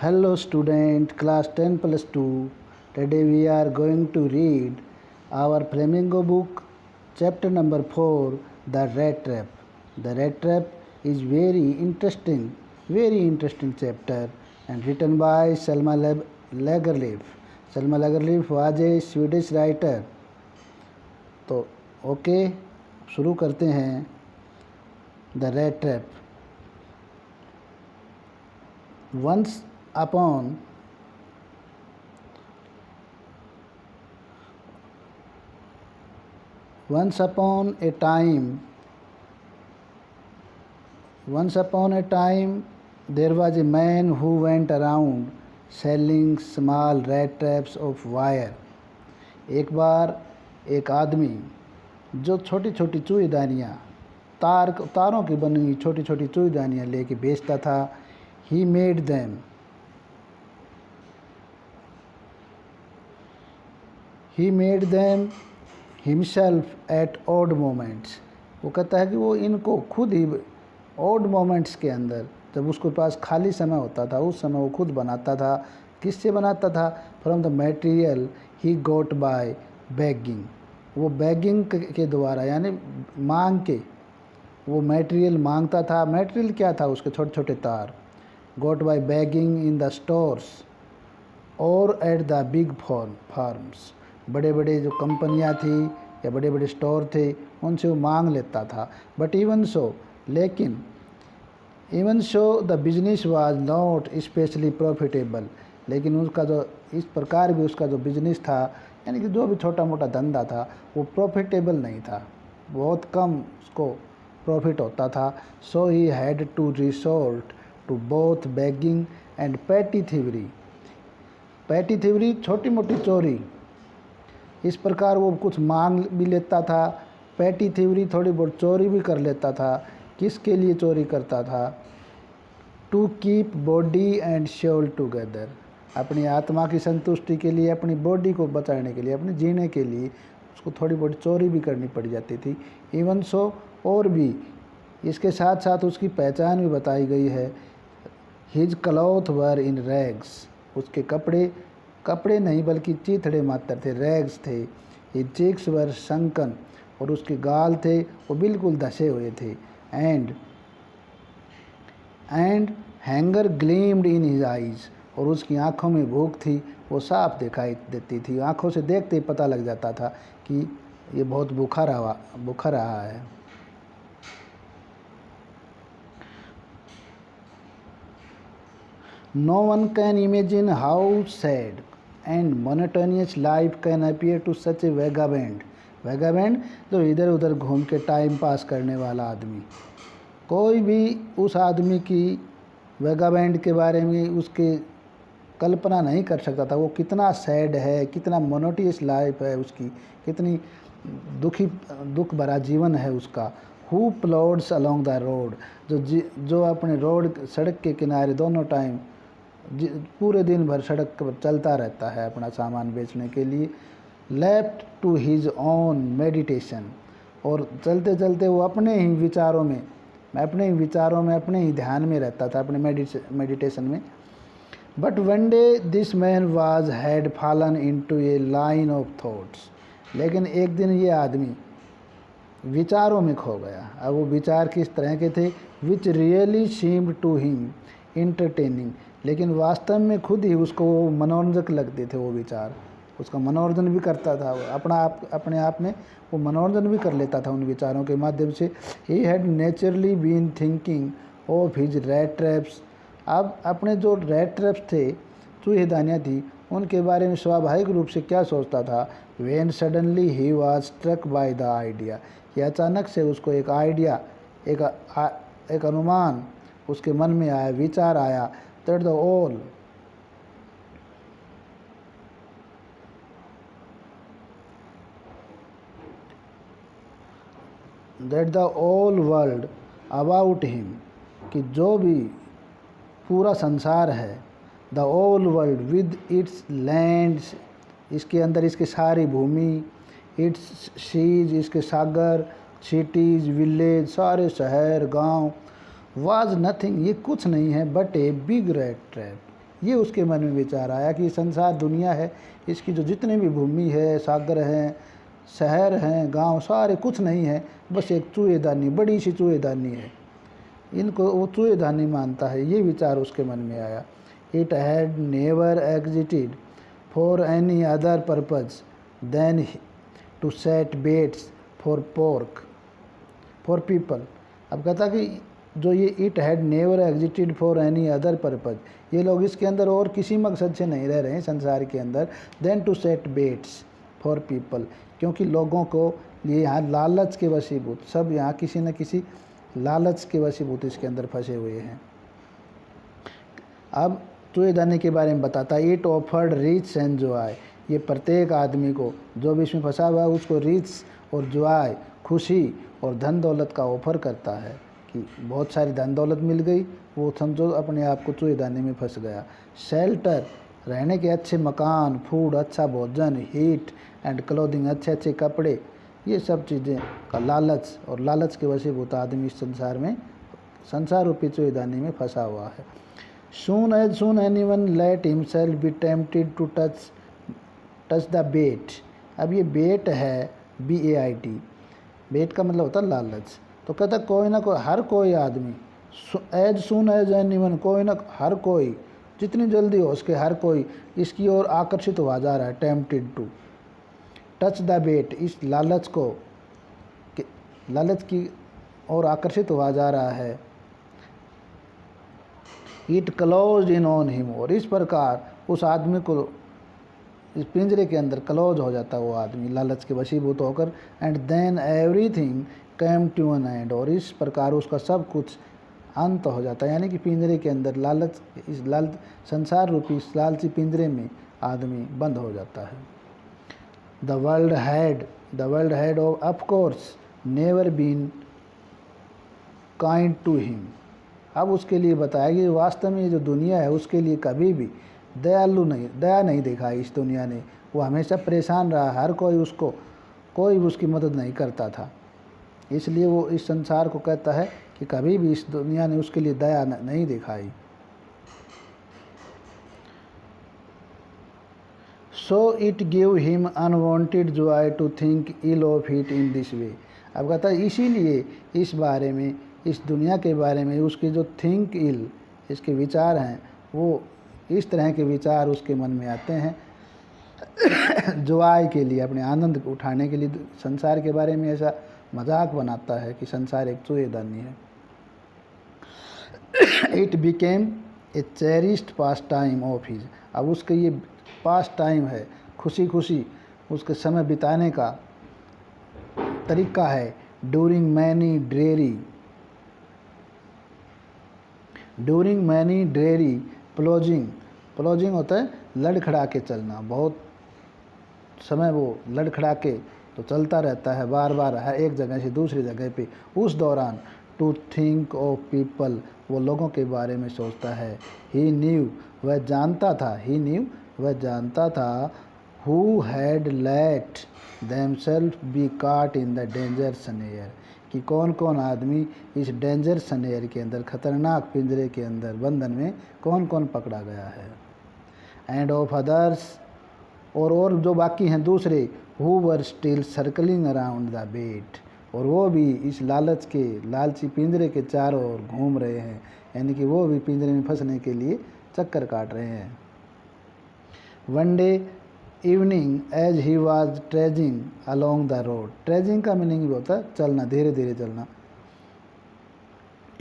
Hello student, class 10 plus 2. Today we are going to read our Flamingo book, chapter number 4, The Rat Trap. The Rat Trap is very interesting chapter and written by Selma Lagerlöf. Selma Lagerlöf was a Swedish writer. तो okay शुरू करते हैं the rat trap. Once upon a time there was a man who went around selling small rat traps of wire. एक बार एक आदमी जो छोटी छोटी चूहीदानियाँ तारों की बनी हुई छोटी छोटी चूहीदानियाँ लेके बेचता था. He made them himself at odd moments. वो कहता है कि वो इनको खुद ही odd moments के अंदर, जब उसके पास खाली समय होता था उस समय वो खुद बनाता था. किससे बनाता था? From the material he got by begging. वो बेगिंग के द्वारा यानी मांग के वो मटेरियल मांगता था. मटेरियल क्या था? उसके छोटे छोटे तार. Got by begging in the stores और एट द बिग फार्म्स. बड़े बड़े जो कंपनियां थी या बड़े बड़े स्टोर थे उनसे वो मांग लेता था. But even so the business was not specially profitable. लेकिन उसका जो इस प्रकार भी उसका जो बिजनेस था यानी कि जो भी छोटा मोटा धंधा था वो प्रॉफिटेबल नहीं था. बहुत कम उसको प्रॉफिट होता था. So he had to resort to both begging and petty thievery छोटी मोटी चोरी. इस प्रकार वो कुछ मांग भी लेता था. पैटी थीवरी थोड़ी बहुत चोरी भी कर लेता था. किसके लिए चोरी करता था? To keep body and soul together. अपनी आत्मा की संतुष्टि के लिए, अपनी बॉडी को बचाने के लिए, अपने जीने के लिए उसको थोड़ी बहुत चोरी भी करनी पड़ जाती थी. इवन सो और भी इसके साथ साथ उसकी पहचान भी बताई गई है. हिज क्लॉथ वर इन रैग्स. उसके कपड़े नहीं बल्कि चीथड़े मात्र थे, रैग्स थे. हिज चीक्स वर संकन. और उसके गाल थे वो बिल्कुल धसे हुए थे. And hanger gleamed in his eyes. और उसकी आँखों में भूख थी, वो साफ दिखाई देती थी. आँखों से देखते ही पता लग जाता था कि ये बहुत भूखा रहा है. No one can imagine how sad and monotonous life can appear to such a vagabond. जो इधर उधर घूम के टाइम पास करने वाला आदमी. कोई भी उस आदमी की वैगाबैंड के बारे में उसके कल्पना नहीं कर सकता था. वो कितना सैड है, कितना मोनोटियस लाइफ है उसकी, कितनी दुख भरा जीवन है उसका. Who plods along the road. जो अपने सड़क के किनारे दोनों टाइम पूरे दिन भर सड़क पर चलता रहता है अपना सामान बेचने के लिए. Left to his own meditation. और चलते चलते वो अपने ही विचारों में अपने ही ध्यान में रहता था, अपने मेडिटेशन में. But one day this man was had fallen into A line of thoughts. लेकिन एक दिन ये आदमी विचारों में खो गया. अब वो विचार किस तरह के थे? Which really seemed to him entertaining. लेकिन वास्तव में खुद ही उसको मनोरंजक लगते थे वो विचार. उसका मनोरंजन भी करता था अपने आप में वो मनोरंजन भी कर लेता था उन विचारों के माध्यम से. He had naturally been thinking of his rat traps. अब अपने जो रैट ट्रैप्स थे, चूहीदानियाँ थी, उनके बारे में स्वाभाविक रूप से क्या सोचता था? When suddenly he was struck by the idea. कि अचानक से उसको एक आइडिया, एक अनुमान उसके मन में आया, विचार आया. That the whole world about him. कि जो भी पूरा संसार है, the whole world with its lands, इसके अंदर इसकी सारी भूमि, its seas, इसके सागर, cities, village, सारे शहर गांव, was nothing, ये कुछ नहीं है, but a big rat trap, ये उसके मन में विचार आया कि संसार दुनिया है, इसकी जो जितने भी भूमि है, सागर हैं, शहर हैं, गांव, सारे कुछ नहीं है, बस एक चूहेदानी, बड़ी सी चूहेदानी है। इनको वो चूहेदानी मानता है, ये विचार उसके मन में आया। It had never existed for any other purpose than to set bets for pork for people. अब कहता कि जो ये it had never existed for any other purpose, ये लोग इसके अंदर और किसी मकसद से नहीं रह रहे हैं संसार के अंदर, than to set bets for people, क्योंकि लोगों को लिए यहाँ लालच के वशीभूत, सब यहाँ किसी न किसी लालच के वशीभूत इसके अंदर फंसे हुए हैं। अब चूहेदानी के बारे में बताता है, it offered rich and Joy, ये प्रत्येक आदमी को जो भी इसमें फंसा हुआ है उसको रिच और जॉय, खुशी और धन दौलत का ऑफर करता है कि बहुत सारी धन दौलत मिल गई, वो समझो अपने आप को चूहेदानी में फंस गया। शेल्टर, रहने के अच्छे मकान, फूड, अच्छा भोजन, हीट एंड क्लोथिंग, अच्छे अच्छे कपड़े, ये सब चीज़ें का लालच, और लालच के वशीभूत आदमी इस संसार में, संसार रूपी चूहेदानी में फंसा हुआ है। soon anyone let himself be tempted to touch the bait। अब ये बेट है, BAIT, बेट का मतलब होता है लालच। तो कहता कोई ना कोई, हर कोई आदमी, एज सुन एज एनीवन, कोई ना हर कोई, जितनी जल्दी हो उसके हर कोई इसकी ओर आकर्षित हुआ जा रहा है। टेम्पटेड टू टच द बेट, इस लालच को, लालच की ओर आकर्षित हुआ जा रहा है। It close in on him, और इस प्रकार उस आदमी को इस पिंजरे के अंदर क्लोज हो जाता है वो आदमी लालच के वशीभूत होकर। And then everything came to an end, और इस प्रकार उसका सब कुछ अंत हो जाता है, यानी कि पिंजरे के अंदर लालच, इस संसार रूपी इस लालची पिंजरे में आदमी बंद हो जाता है। The world had of course never been kind to him. अब उसके लिए बताया कि वास्तव में ये जो दुनिया है उसके लिए कभी भी दया नहीं दिखाई इस दुनिया ने। वो हमेशा परेशान रहा, हर कोई उसको, कोई उसकी मदद नहीं करता था। इसलिए वो इस संसार को कहता है कि कभी भी इस दुनिया ने उसके लिए दया नहीं दिखाई। So it give him unwanted joy to think ill of it in this way. अब कहता है इसीलिए इस बारे में, इस दुनिया के बारे में उसके जो थिंक इल, इसके विचार हैं, वो इस तरह के विचार उसके मन में आते हैं जॉय के लिए, अपने आनंद उठाने के लिए संसार के बारे में ऐसा मजाक बनाता है कि संसार एक चूहेदानी है। It became a cherished pass time of his. अब उसके ये पास टाइम है, खुशी खुशी उसके समय बिताने का तरीका है। ड्यूरिंग मैनी ड्रेरी प्लॉजिंग होता है लड़खड़ा के चलना, बहुत समय वो लड़खड़ा के तो चलता रहता है बार बार हर एक जगह से दूसरी जगह पे। उस दौरान टू थिंक ऑफ पीपल, वो लोगों के बारे में सोचता है। ही न्यू, वह जानता था who had let themselves be caught in the danger snare, कि कौन कौन आदमी इस डेंजर स्नेयर के अंदर, खतरनाक पिंजरे के अंदर, बंधन में कौन कौन पकड़ा गया है। एंड ऑफ अदर्स, और जो बाकी हैं दूसरे, who were still circling around the bait, और वो भी इस लालची पिंजरे के चारों ओर घूम रहे हैं, यानी कि वो भी पिंजरे में फंसने के लिए चक्कर काट रहे हैं। One day evening as he was trudging along the road, trudging का मीनिंग भी होता है चलना, धीरे धीरे चलना।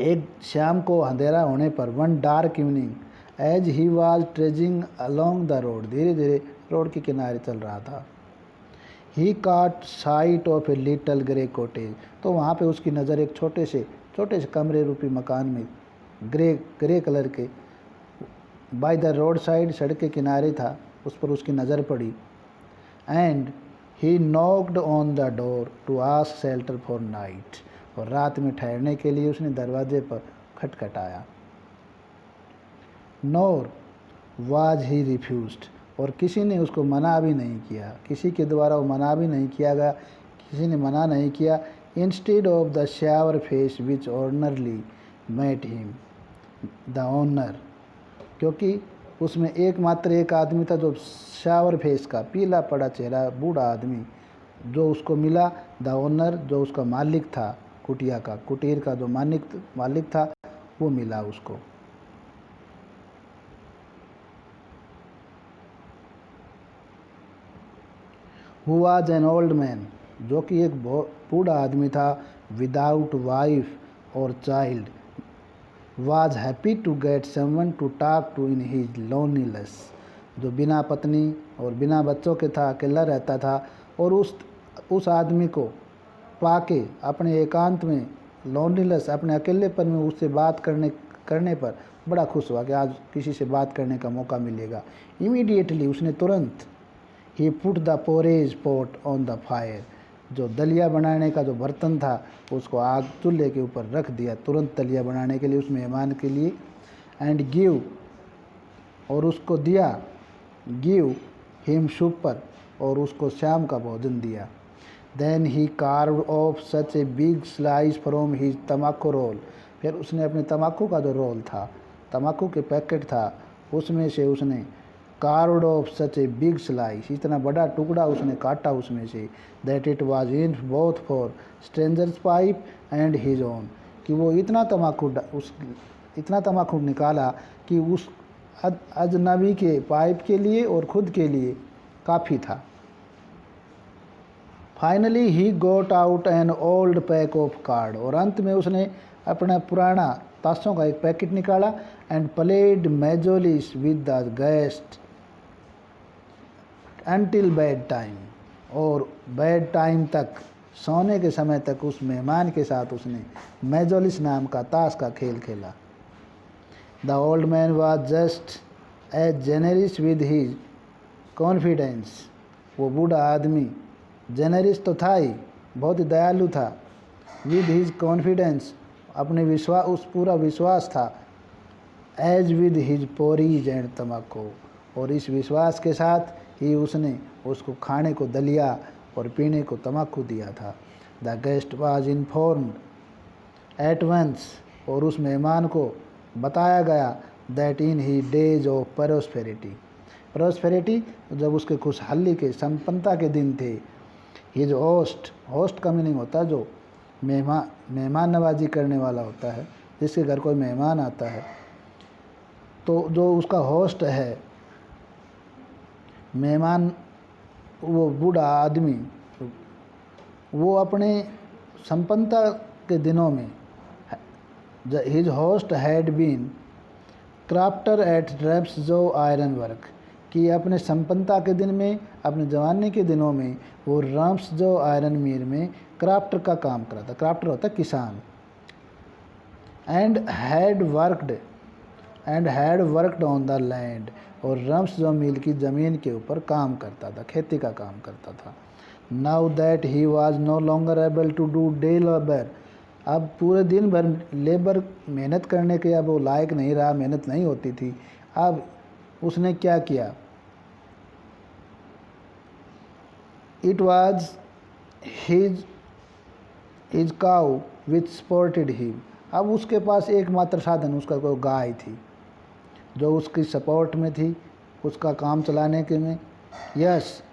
एक शाम को अंधेरा होने पर, one dark evening as he was trudging along the road, धीरे धीरे रोड के किनारे चल रहा था। ही काट site of a little grey cottage, तो वहाँ पे उसकी नज़र एक छोटे से कमरे रूपी मकान में, ग्रे कलर के, बाय द रोड साइड, सड़क के किनारे था, उस पर उसकी नज़र पड़ी। And he knocked on the door to ask shelter for night, और रात में ठहरने के लिए उसने दरवाजे पर खटखटाया। नोर वाज ही रिफ्यूज्ड, और किसी ने उसको मना भी नहीं किया, किसी के द्वारा वो मना भी नहीं किया गया, किसी ने मना नहीं किया। Instead of the sour face which ordinarily met him the owner, क्योंकि उसमें एकमात्र एक आदमी था जो शावर फेस का, पीला पड़ा चेहरा बूढ़ा आदमी, जो उसको मिला। द ओनर, जो उसका मालिक था, कुटिया का, कुटीर का जो मालिक था, वो मिला उसको। Who was an old man, जो कि एक बूढ़ा आदमी था, विदाउट वाइफ और child, was happy to get someone to talk to in his loneliness, जो बिना पत्नी और बिना बच्चों के था, अकेला रहता था, और उस आदमी को पाके अपने एकांत में, लोनलीनेस, अपने अकेलेपन में उससे बात करने पर बड़ा खुश हुआ कि आज किसी से बात करने का मौका मिलेगा। इमीडिएटली, उसने तुरंत, ही put the porridge pot on the fire, जो दलिया बनाने का जो बर्तन था उसको आग चूल्हे के ऊपर रख दिया, तुरंत दलिया बनाने के लिए उस मेहमान के लिए। एंड गिव, और उसको दिया, गिव हिम सुपर, और उसको शाम का भोजन दिया। Then he carve off such a big slice from his तम्बाकू रोल, फिर उसने अपने तम्बाकू का जो रोल था, तम्बाकू के पैकेट था, उसमें से उसने carved of such a big slice, इतना बड़ा टुकड़ा उसने काटा उसमें से, that it was in both for strangers pipe and his own, कि वो इतना तम्बाकू निकाला कि उस अजनबी के पाइप के लिए और ख़ुद के लिए काफ़ी था। Finally he got out an old pack of card, और अंत में उसने अपना पुराना ताशों का एक पैकेट निकाला। And played mjolis with the guest until bed time, और बेड टाइम तक, सोने के समय तक उस मेहमान के साथ उसने मेजोलिस नाम का ताश का खेल खेला। The old man was just as generous with his confidence, वो बूढ़ा आदमी जेनरिस तो था ही, बहुत ही दयालु था, विद हिज कॉन्फिडेंस, अपने विश्वास, उस पूरा विश्वास था, as with his porridge and तम्बाकू, और इस विश्वास के साथ ही उसने उसको खाने को दलिया और पीने को तम्बाकू दिया था। The guest was informed at once, और उस मेहमान को बताया गया, that in he days of prosperity, जब उसके खुशहाली के, संपन्नता के दिन थे, हिज होस्ट का मीनिंग होता है जो मेहमान नवाजी करने वाला होता है, जिसके घर कोई मेहमान आता है, तो जो उसका होस्ट है मेहमान, वो बूढ़ा आदमी, वो अपने संपन्नता के दिनों में, his host had been crofter at Ramsjo iron work, कि अपने संपन्नता के दिन में, अपने जवानी के दिनों में वो रैप्सजो आयरन मील में क्राफ्टर का काम करा था। क्राफ्टर होता है किसान। And had worked on the land, और रैप्सजो मील की ज़मीन के ऊपर काम करता था, खेती का काम करता था। Now that he was no longer able to do day labour, अब पूरे दिन भर लेबर मेहनत करने के अब वो लायक नहीं रहा, मेहनत नहीं होती थी। अब उसने क्या किया, it was his cow which supported him, अब उसके पास एकमात्र साधन उसका कोई गाय थी जो उसकी सपोर्ट में थी, उसका काम चलाने के में। Yes,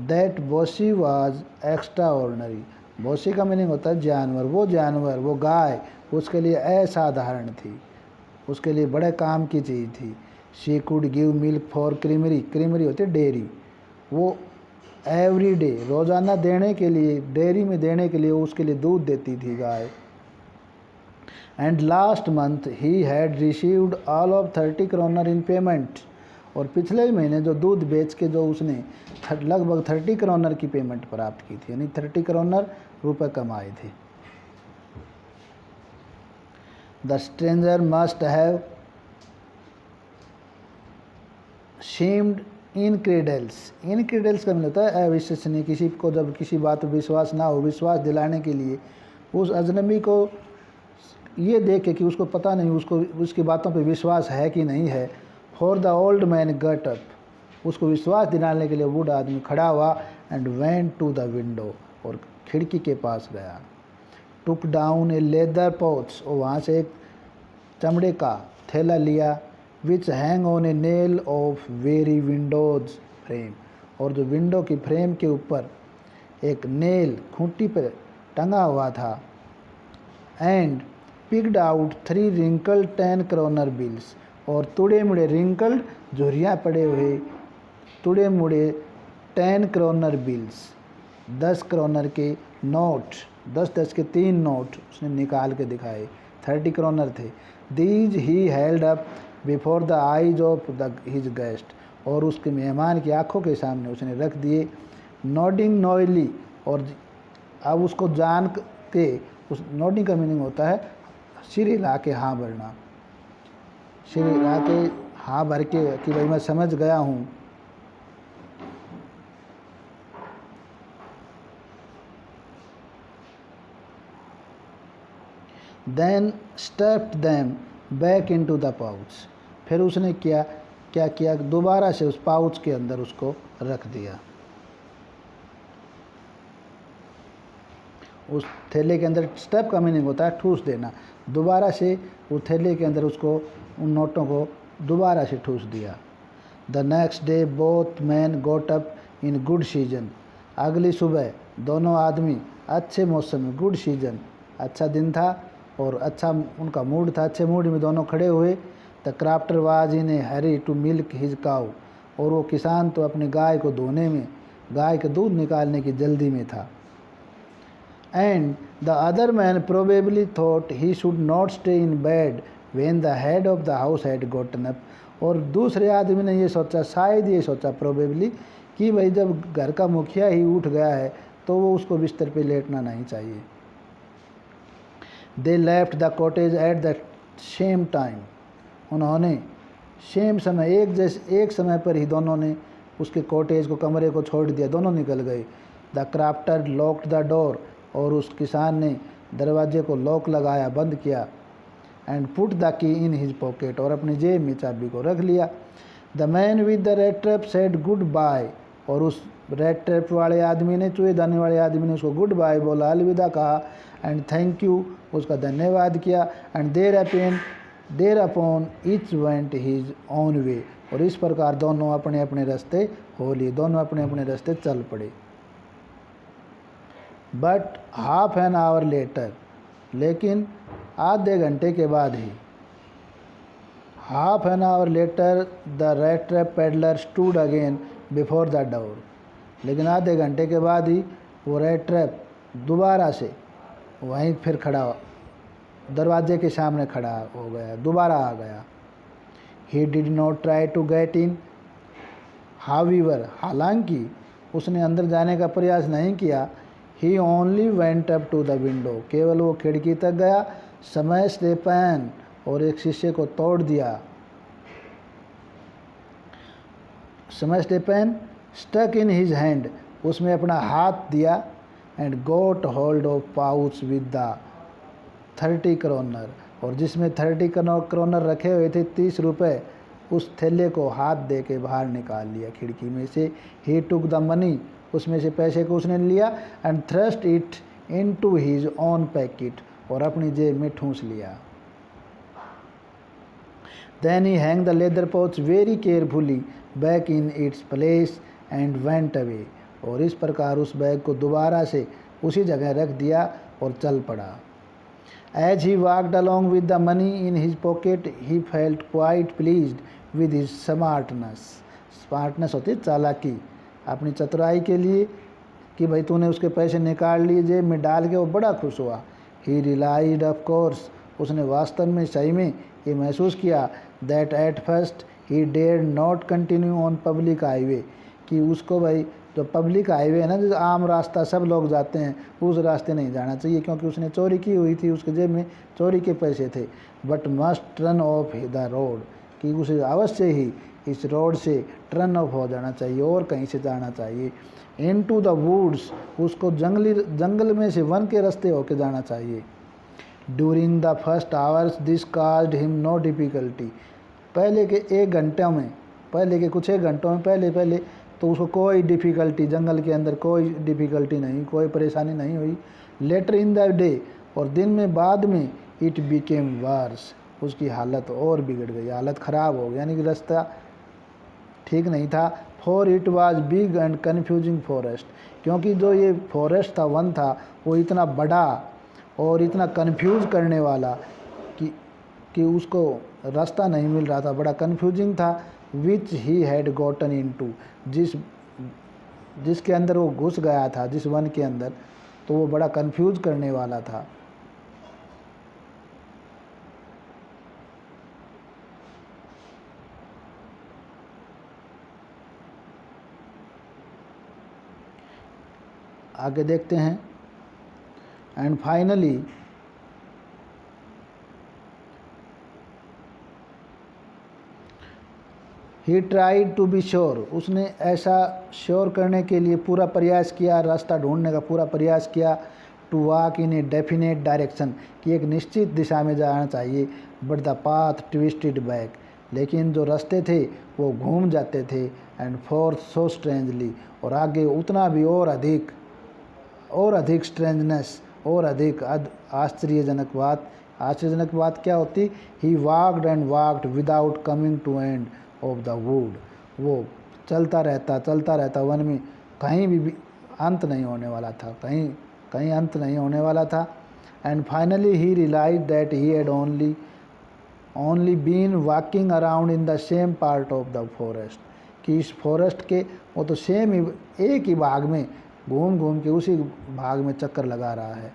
that Bossy was extraordinary, Bossy का मीनिंग होता है जानवर, वो गाय उसके लिए असाधारण थी, उसके लिए बड़े काम की चीज़ थी। She could give milk for creamery होती है डेयरी, वो एवरी डे, रोज़ाना देने के लिए, डेयरी में देने के लिए उसके लिए दूध देती थी गाय। And last month he had received all of 30 kronor in payment, और पिछले महीने जो दूध बेच के जो उसने लगभग 30 करोनर की पेमेंट प्राप्त की थी, यानी 30 करोनर रुपए कमाए थे। The stranger must have seemed incredulous का मतलब होता है अविश्वसनीय, किसी को जब किसी बात पर विश्वास ना हो, विश्वास दिलाने के लिए उस अजनबी को ये देखे कि उसको पता नहीं, उसको उसकी बातों पे विश्वास है कि नहीं है। For the old man got up, उसको विश्वास दिलाने के लिए बूढ़ा आदमी खड़ा हुआ। And went to the window, और खिड़की के पास गया। Took down a leather pouch, और वहाँ से एक चमड़े का थैला लिया। Which hung on a nail of very window's frame, और जो विंडो की फ्रेम के ऊपर एक नेल खूंटी पर टंगा हुआ था। And picked out 3 wrinkled 10 kroner bills, और तुड़े मुड़े रिंकल्ड झुर्रियाँ पड़े हुए तुड़े मुड़े 10 क्रोनर बिल्स, 10 क्रोनर के नोट, 10 के 3 नोट उसने निकाल के दिखाए, 30 क्रोनर थे। These he held up before the eyes of the his guest, और उसके मेहमान की आंखों के सामने उसने रख दिए। नोडिंग नॉयली, और अब उसको जान के, उस नोडिंग का मीनिंग होता है सिर हिला के हाँ भरना, सिर हिला के हाँ भर के कि भाई मैं समझ गया हूँ। Then stuffed them back into the pouch, फिर उसने क्या किया, दोबारा से उस पाउच के अंदर उसको रख दिया। उस थैले के अंदर, स्टफ का मीनिंग होता है ठूस देना, दोबारा से उस थैले के अंदर उसको उन नोटों को दोबारा से ठूस दिया। The next day both man goat up in good season, अगली सुबह दोनों आदमी अच्छे मौसम में, गुड सीजन अच्छा दिन था और अच्छा उनका मूड था, अच्छे मूड में दोनों खड़े हुए। The crofter was in a hurry to milk his cow, और वो किसान तो अपनी गाय को धोने में, गाय का दूध निकालने की जल्दी में था। And the other man probably thought he should not stay in bed when the head of the house had Gotan up, और दूसरे आदमी ने ये सोचा, शायद ये सोचा प्रोबेबली, कि भाई जब घर का मुखिया ही उठ गया है तो वो उसको बिस्तर पे लेटना नहीं चाहिए। They left the cottage at the same time, उन्होंने सेम समय, एक समय पर ही दोनों ने उसके कॉटेज को, कमरे को छोड़ दिया, दोनों निकल गए। The crafter locked the door, और उस किसान ने दरवाजे को लॉक लगाया, बंद किया। And put the key in his pocket, और अपनी जेब में चाबी को रख लिया। The man with the red trap said goodbye, और उस रेड ट्रैप वाले आदमी ने, चूहेदानी वाले आदमी ने उसको गुड बाय बोला, अलविदा कहा। एंड थैंक यू, उसका धन्यवाद किया। And there upon each went his own way, और इस प्रकार दोनों अपने अपने रास्ते हो लिए, दोनों अपने अपने रास्ते चल पड़े। But half an hour later, लेकिन आधे घंटे के बाद ही, half an hour later the red trap peddler stood again before the door, लेकिन आधे घंटे के बाद ही वो रेड ट्रैप दोबारा से वहीं फिर खड़ा, दरवाजे के सामने खड़ा हो गया, दोबारा आ गया। He did not try to get in however, हालांकि उसने अंदर जाने का प्रयास नहीं किया। He only went up to the window, केवल वो खिड़की तक गया। स्मैश द पैन, और एक शीशे को तोड़ दिया। Smash the pane, stuck in his hand, उसमें अपना हाथ दिया। And got hold of pouch with the 30 kroner, और जिसमें 30 क्रोनर रखे हुए थे, 30 रुपये, उस थैले को हाथ दे के बाहर निकाल लिया खिड़की में से। ही टुक द मनी, उसमें से पैसे को उसने लिया। And thrust it into his own packet, और अपनी जेब में ठूंस लिया। Then he hang the leather pouch very carefully back in its place and went away, और इस प्रकार उस बैग को दोबारा से उसी जगह रख दिया और चल पड़ा। As he walked along with the money in his pocket he felt quite pleased with his smartness, smartness होती है चालाकी, अपनी चतुराई के लिए, कि भाई तूने उसके पैसे निकाल लिए जेब में डाल के, वो बड़ा खुश हुआ। ही रियलाइज्ड ऑफ कोर्स, उसने वास्तव में सही में ये महसूस किया, that at first he dare not continue on public highway, कि उसको भाई जो पब्लिक हाईवे है ना, जो आम रास्ता सब लोग जाते हैं, उस रास्ते नहीं जाना चाहिए, क्योंकि उसने चोरी की हुई थी, उसके जेब में चोरी के पैसे थे। But must turn off the road, कि उसे अवश्य ही इस रोड से टर्न ऑफ हो जाना चाहिए और कहीं से जाना चाहिए। इनटू द वुड्स, उसको जंगल में से, वन के रास्ते होके जाना चाहिए। During the first hours this caused him no difficulty, पहले के कुछ एक घंटों में पहले तो उसको कोई डिफ़िकल्टी, जंगल के अंदर कोई डिफ़िकल्टी नहीं, कोई परेशानी नहीं हुई। लेटर इन द डे, और दिन में बाद में, इट बिकेम वर्स, उसकी हालत और बिगड़ गई, हालत ख़राब हो गई, यानी कि रास्ता ठीक नहीं था। For it was big and confusing forest, क्योंकि जो ये फॉरेस्ट था, वन था, वो इतना बड़ा और इतना कन्फ्यूज़ करने वाला कि उसको रास्ता नहीं मिल रहा था, बड़ा कन्फ्यूजिंग था। विच ही हैड गॉटन इनटू, जिसके अंदर वो घुस गया था, जिस वन के अंदर, तो वो बड़ा कन्फ्यूज़ करने वाला था। आगे देखते हैं। And finally he tried to be sure, उसने ऐसा श्योर करने के लिए पूरा प्रयास किया, रास्ता ढूंढने का पूरा प्रयास किया। To walk in a definite direction, कि एक निश्चित दिशा में जाना चाहिए। But the path twisted back, लेकिन जो रास्ते थे वो घूम जाते थे। एंड फोर्थ सो स्ट्रेंजली, और आगे उतना भी और अधिक स्ट्रेंजनेस, और अधिक आश्चर्यजनक बात। आश्चर्यजनक बात क्या होती? He walked and walked without coming to end of the wood, वो चलता रहता वन में, कहीं भी अंत नहीं होने वाला था, कहीं अंत नहीं होने वाला था। And finally he realised that he had only been walking around in the same part of the forest, कि इस फॉरेस्ट के वो तो सेम ही एक ही भाग में घूम के उसी भाग में चक्कर लगा रहा है।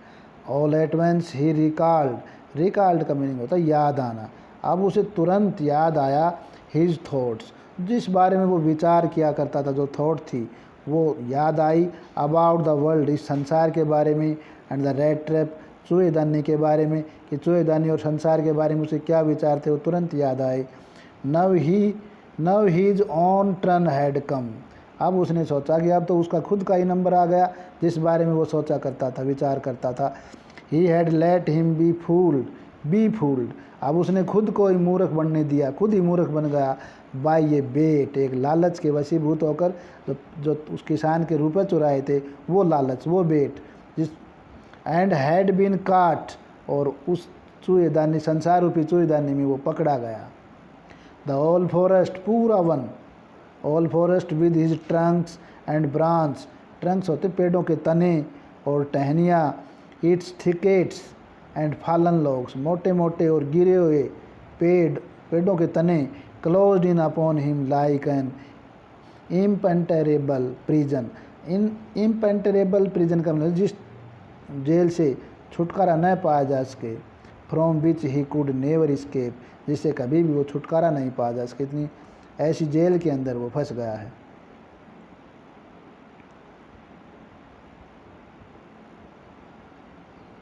All at once he recalled का मीनिंग होता है याद आना। अब उसे तुरंत याद आया हिज थॉट्स, जिस बारे में वो विचार किया करता था, जो थॉट थी वो याद आई। अबाउट द वर्ल्ड, इस संसार के बारे में। एंड द रेड ट्रैप, चूहेदानी के बारे में, कि चूहेदानी और संसार के बारे में उसे क्या विचार थे, वो तुरंत याद आए। Now his own turn had come, अब उसने सोचा कि अब तो उसका खुद का ही नंबर आ गया, जिस बारे में वो सोचा करता था, विचार करता था। He had let him B fooled, अब उसने खुद को ही मूर्ख बनने दिया, खुद ही मूर्ख बन गया। बाय ये बेट, एक लालच के वशीभूत होकर, जो उस किसान के रुपए चुराए थे, वो लालच, वो बेट, जिस एंड हैड बीन काट, और उस चूहेदानी, संसार रूपी चूहेदानी में वो पकड़ा गया। द ऑल फॉरेस्ट, पूरा वन, all forest with his trunks and branch, trunks होते पेड़ों के तने और टहनियाँ, its thickets and fallen logs, मोटे मोटे और गिरे हुए पेड़ों के तने, closed in upon him like an impenetrable prison. Impenetrable prison का मतलब जिस जेल से छुटकारा न पाया जा सके, from which he could never escape, जिससे कभी भी वो छुटकारा नहीं पाया जा सके, इतनी ऐसी जेल के अंदर वो फंस गया है।